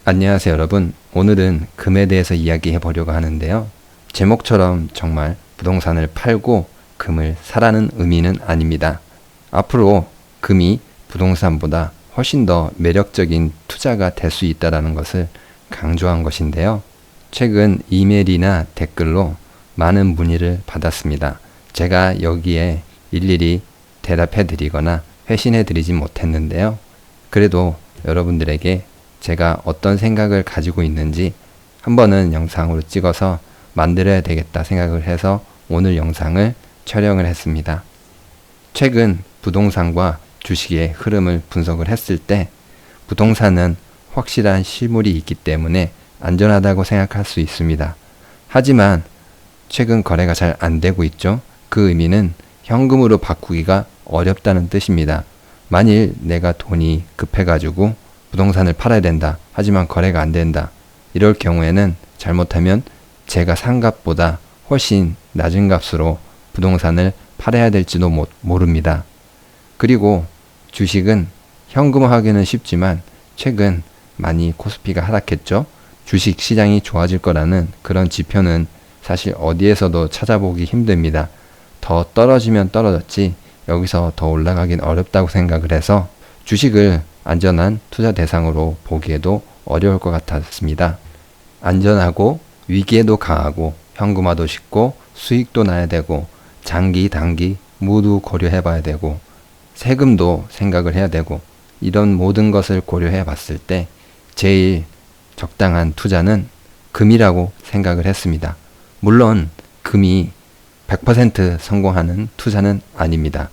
안녕하세요 여러분. 오늘은 금에 대해서 이야기해 보려고 하는데요. 제목처럼 정말 부동산을 팔고 금을 사라는 의미는 아닙니다. 앞으로 금이 부동산보다 훨씬 더 매력적인 투자가 될 수 있다는 것을 강조한 것인데요. 최근 이메일이나 댓글로 많은 문의를 받았습니다. 제가 여기에 일일이 대답해 드리거나 회신해 드리지 못했는데요. 그래도 여러분들에게 제가 어떤 생각을 가지고 있는지 한 번은 영상으로 찍어서 만들어야 되겠다 생각을 해서 오늘 영상을 촬영을 했습니다. 최근 부동산과 주식의 흐름을 분석을 했을 때 부동산은 확실한 실물이 있기 때문에 안전하다고 생각할 수 있습니다. 하지만 최근 거래가 잘 안 되고 있죠. 그 의미는 현금으로 바꾸기가 어렵다는 뜻입니다. 만일 내가 돈이 급해가지고 부동산을 팔아야 된다. 하지만 거래가 안 된다. 이럴 경우에는 잘못하면 제가 산 값보다 훨씬 낮은 값으로 부동산을 팔아야 될지도 모릅니다. 그리고 주식은 현금화하기는 쉽지만 최근 많이 코스피가 하락했죠. 주식 시장이 좋아질 거라는 그런 지표는 사실 어디에서도 찾아보기 힘듭니다. 더 떨어지면 떨어졌지 여기서 더 올라가긴 어렵다고 생각을 해서 주식을 안전한 투자 대상으로 보기에도 어려울 것 같았습니다. 안전하고 위기에도 강하고 현금화도 쉽고 수익도 나야 되고 장기 단기 모두 고려해 봐야 되고 세금도 생각을 해야 되고 이런 모든 것을 고려해 봤을 때 제일 적당한 투자는 금이라고 생각을 했습니다. 물론 금이 100% 성공하는 투자는 아닙니다.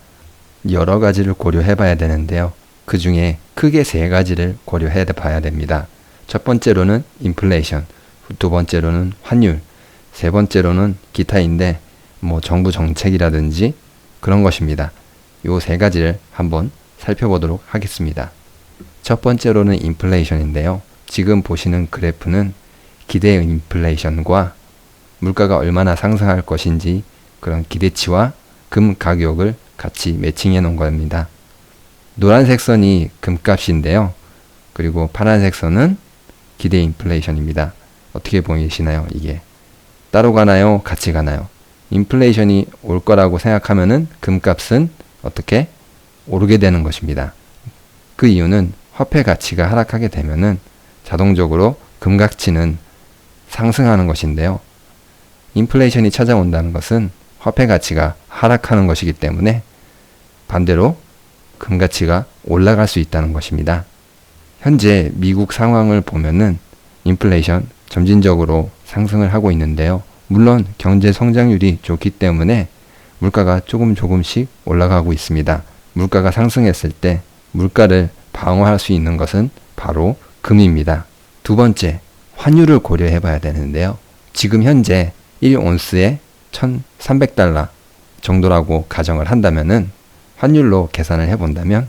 여러 가지를 고려해 봐야 되는데요. 그 중에 크게 세 가지를 고려해 봐야 됩니다. 첫 번째로는 인플레이션, 두 번째로는 환율, 세 번째로는 기타인데 정부 정책이라든지 그런 것입니다. 요 세 가지를 한번 살펴보도록 하겠습니다. 첫 번째로는 인플레이션인데요. 지금 보시는 그래프는 기대 인플레이션과 물가가 얼마나 상승할 것인지 그런 기대치와 금 가격을 같이 매칭해 놓은 겁니다. 노란색 선이 금값인데요. 그리고 파란색 선은 기대 인플레이션입니다. 어떻게 보이시나요? 이게 따로 가나요? 같이 가나요? 인플레이션이 올 거라고 생각하면은 금값은 어떻게 오르게 되는 것입니다. 그 이유는 화폐 가치가 하락하게 되면은 자동적으로 금 가치는 상승하는 것인데요. 인플레이션이 찾아온다는 것은 화폐 가치가 하락하는 것이기 때문에 반대로 금 가치가 올라갈 수 있다는 것입니다. 현재 미국 상황을 보면은 인플레이션 점진적으로 상승을 하고 있는데요. 물론 경제 성장률이 좋기 때문에 물가가 조금씩 올라가고 있습니다. 물가가 상승했을 때 물가를 방어할 수 있는 것은 바로 금입니다. 두 번째, 환율을 고려해 봐야 되는데요. 지금 현재 1온스에 1,300달러 정도라고 가정을 한다면은 환율로 계산을 해본다면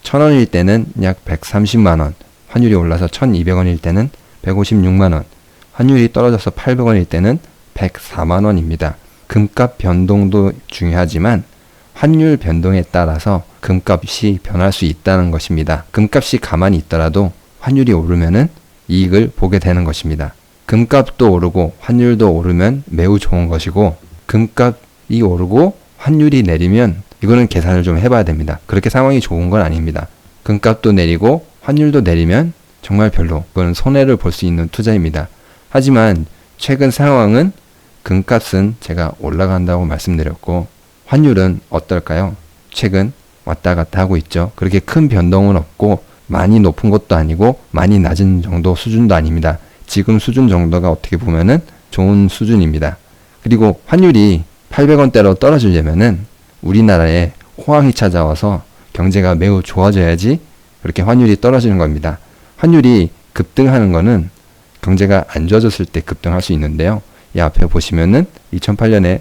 1,000원일 때는 약 130만원, 환율이 올라서 1,200원일 때는 156만원, 환율이 떨어져서 800원일 때는 104만원입니다. 금값 변동도 중요하지만 환율 변동에 따라서 금값이 변할 수 있다는 것입니다. 금값이 가만히 있더라도 환율이 오르면은 이익을 보게 되는 것입니다. 금값도 오르고 환율도 오르면 매우 좋은 것이고 금값이 오르고 환율이 내리면 이거는 계산을 좀 해봐야 됩니다. 그렇게 상황이 좋은 건 아닙니다. 금값도 내리고 환율도 내리면 정말 별로 그건 손해를 볼 수 있는 투자입니다. 하지만 최근 상황은 금값은 제가 올라간다고 말씀드렸고 환율은 어떨까요? 최근 왔다 갔다 하고 있죠. 그렇게 큰 변동은 없고 많이 높은 것도 아니고 많이 낮은 정도 수준도 아닙니다. 지금 수준 정도가 어떻게 보면은 좋은 수준입니다. 그리고 환율이 800원대로 떨어지려면은 우리나라에 호황이 찾아와서 경제가 매우 좋아져야지 그렇게 환율이 떨어지는 겁니다. 환율이 급등하는 거는 경제가 안 좋아졌을 때 급등할 수 있는데요. 이 앞에 보시면은 2008년에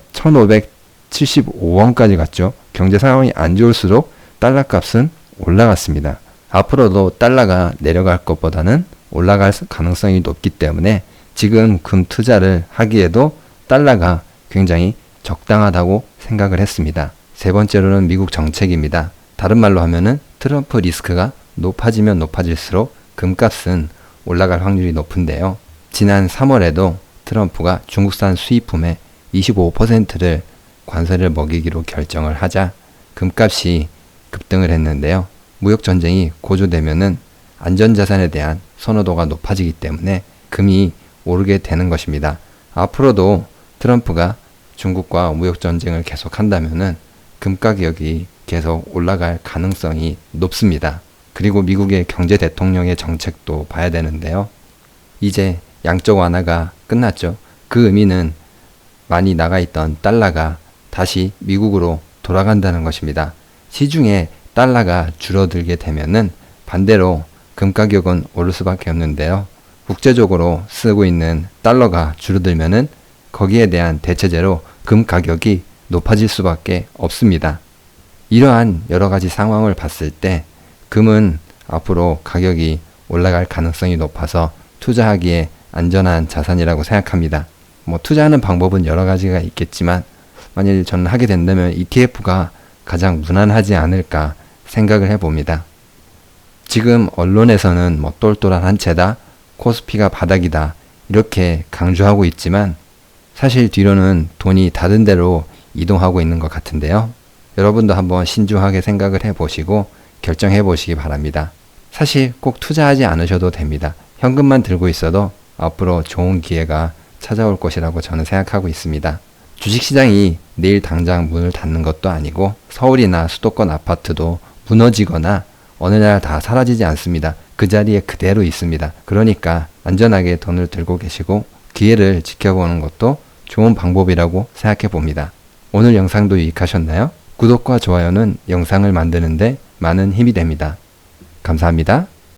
1575원까지 갔죠. 경제 상황이 안 좋을수록 달러 값은 올라갔습니다. 앞으로도 달러가 내려갈 것보다는 올라갈 가능성이 높기 때문에 지금 금 투자를 하기에도 달러가 굉장히 적당하다고 생각을 했습니다. 세 번째로는 미국 정책입니다. 다른 말로 하면은 트럼프 리스크가 높아지면 높아질수록 금값은 올라갈 확률이 높은데요. 지난 3월에도 트럼프가 중국산 수입품의 25%를 관세를 먹이기로 결정을 하자 금값이 급등을 했는데요. 무역전쟁이 고조되면은 안전자산에 대한 선호도가 높아지기 때문에 금이 오르게 되는 것입니다. 앞으로도 트럼프가 중국과 무역전쟁을 계속한다면은 금 가격이 계속 올라갈 가능성이 높습니다. 그리고 미국의 경제 대통령의 정책도 봐야 되는데요. 이제 양적 완화가 끝났죠. 그 의미는 많이 나가 있던 달러가 다시 미국으로 돌아간다는 것입니다. 시중에 달러가 줄어들게 되면은 반대로 금 가격은 오를 수밖에 없는데요. 국제적으로 쓰고 있는 달러가 줄어들면은 거기에 대한 대체제로 금 가격이 높아질 수밖에 없습니다. 이러한 여러 가지 상황을 봤을 때 금은 앞으로 가격이 올라갈 가능성이 높아서 투자하기에 안전한 자산이라고 생각합니다. 투자하는 방법은 여러 가지가 있겠지만 만일 저는 하게 된다면 ETF가 가장 무난하지 않을까 생각을 해봅니다. 지금 언론에서는 똘똘한 한 채다, 코스피가 바닥이다 이렇게 강조하고 있지만 사실 뒤로는 돈이 다른 데로 이동하고 있는 것 같은데요. 여러분도 한번 신중하게 생각을 해보시고 결정해 보시기 바랍니다. 사실 꼭 투자하지 않으셔도 됩니다. 현금만 들고 있어도 앞으로 좋은 기회가 찾아올 것이라고 저는 생각하고 있습니다. 주식시장이 내일 당장 문을 닫는 것도 아니고 서울이나 수도권 아파트도 무너지거나 어느 날 다 사라지지 않습니다. 그 자리에 그대로 있습니다. 그러니까 안전하게 돈을 들고 계시고 기회를 지켜보는 것도 좋은 방법이라고 생각해 봅니다. 오늘 영상도 유익하셨나요? 구독과 좋아요는 영상을 만드는데 많은 힘이 됩니다. 감사합니다.